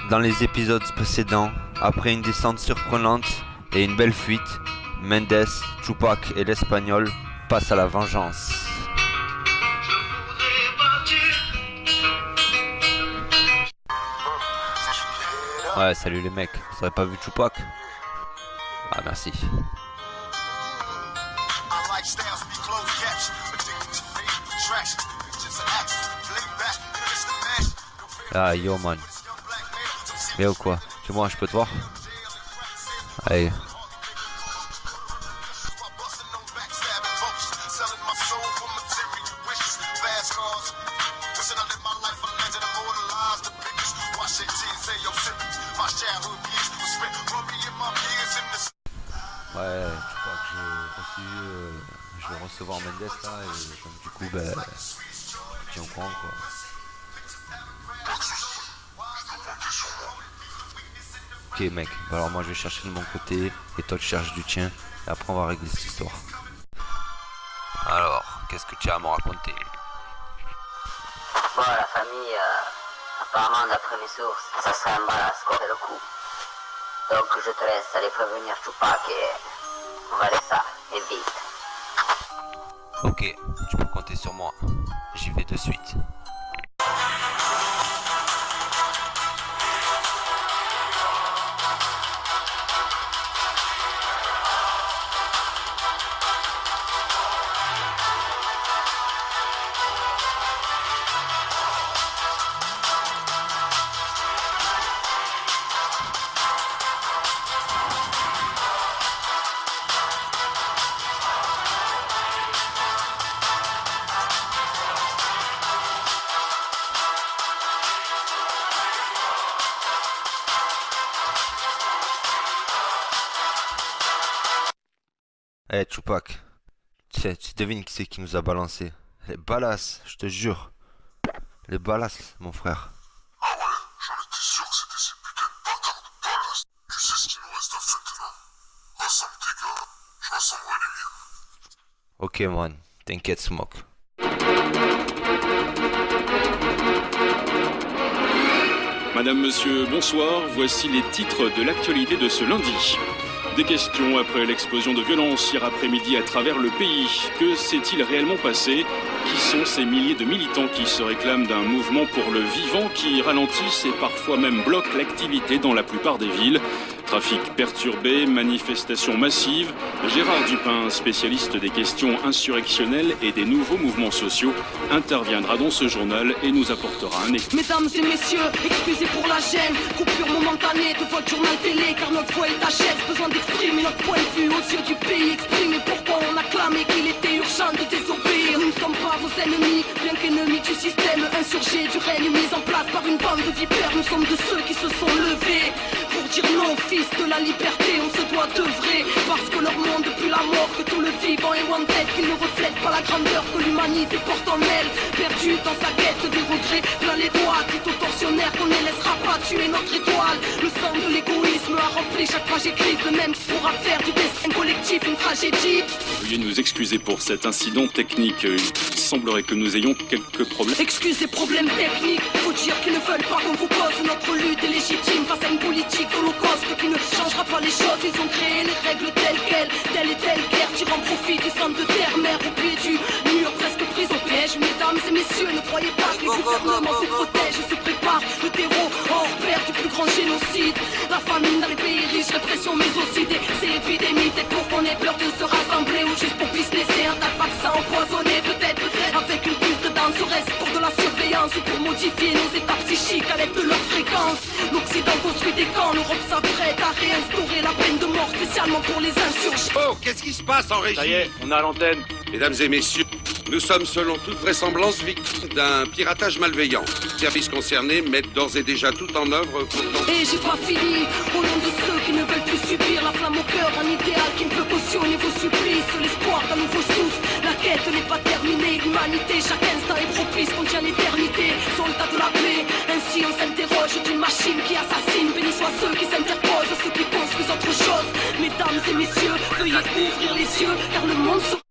Dans les épisodes précédents, après une descente surprenante et une belle fuite, Mendes, Tupac et l'Espagnol passent à la vengeance. Ouais, salut les mecs, vous aurez pas vu Tupac? Ah merci. Ah yo man. Mais ou quoi? Tu vois, je peux te voir? Allez. Ouais, tu crois que j'ai reçu, je vais recevoir Mendes là et donc du coup je tiens au courant quoi. Ok mec, bah alors moi je vais chercher de mon côté et toi tu cherches du tien et après on va régler cette histoire. Alors, qu'est-ce que tu as à me raconter? Bon, la famille, apparemment d'après mes sources, ça serait un balasse quoi, c'est le coup. Donc je te laisse aller prévenir Tupac et on va laisser ça, et vite. Ok, tu peux compter sur moi. J'y vais de suite. Eh Tupac, tu devines qui c'est qui nous a balancé? Les balasses, je te jure. Les balasses, mon frère. Ah ouais, j'en étais sûr que c'était ces putains de bâtards de ballast. Tu sais ce qu'il nous reste à faire maintenant. Rassemble tes gars, je rassemblerai les miens. Ok man, t'inquiète Smoke. Madame, monsieur, bonsoir. Voici les titres de l'actualité de ce lundi. Des questions après l'explosion de violence hier après-midi à travers le pays. Que s'est-il réellement passé? Qui sont ces milliers de militants qui se réclament d'un mouvement pour le vivant qui ralentissent et parfois même bloquent l'activité dans la plupart des villes? Trafic perturbé, manifestations massives. Gérard Dupin, spécialiste des questions insurrectionnelles et des nouveaux mouvements sociaux, interviendra dans ce journal et nous apportera un éclairage. Mesdames et messieurs, excusez pour la gêne. Coupure momentanée de votre journal télé, car notre voix est HS. Besoin d'exprimer notre point de vue aux yeux du pays. Exprimer pourquoi on a clamé qu'il était urgent de désobéir. Nous ne sommes pas vos ennemis, bien qu'ennemis du système insurgé, du règne mis en place par une bande de vipères. Nous sommes de ceux qui se sont levés pour dire non, fils de la liberté. On se doit d'œuvrer, parce que leur monde depuis la mort, que tout le vivant est wanted, qu'ils ne reflètent pas la grandeur que l'humanité porte en elle. Perdu dans sa quête des regrets, plein les doigts, dit aux tortionnaires qu'on ne laissera pas tuer notre étoile. Le sang de l'égoïsme a rempli chaque page écrite, le même qui pourra faire du destin collectif une tragédie. Veuillez nous excuser pour cet incident technique. Il semblerait que nous ayons quelques problèmes. Excusez problèmes techniques, faut dire qu'ils ne veulent pas qu'on vous cause. Notre lutte est légitime face à une politique holocauste qui ne changera pas les choses. Ils ont créé les règles telles quelles, telle et telle guerre, tirant profit du sang de terre-mère au pied du mur, presque prise au piège. Mesdames et messieurs, ne croyez pas que les gouvernements vous protègent. Se prépare le terreau hors pair du plus grand génocide. La famine dans les pays riches, répression mais aussi des épidémies. Peut-être pour qu'on ait peur de se rassembler ou juste pour businesser un tas de vaccins empoisonnés. Peut-être avec une puce de danse, reste pour de la surveillance ou pour modifier nos états psychiques à l'aide de leur fréquence. L'Occident construit des camps, l'Europe s'apprête à réinstaurer la peine de mort spécialement pour les insurgés. Oh, qu'est-ce qui se passe en régie? Ça y est, on a l'antenne. Mesdames et messieurs, nous sommes selon toute vraisemblance victimes d'un piratage malveillant. Les services concernés mettent d'ores et déjà tout en œuvre pour... Et j'ai pas fini, au nom de ceux qui ne veulent plus subir la flamme au cœur, un idéal qui ne peut cautionner vos supplices, l'espoir d'un nouveau souffle. La quête n'est pas terminée, l'humanité, chaque instant est propice, contient l'éternité, soldats de la paix. Ainsi on s'interroge d'une machine qui assassine. Bénis soient ceux qui s'interposent, ceux qui construisent autre chose. Mesdames et messieurs, veuillez ouvrir les yeux, car le monde se...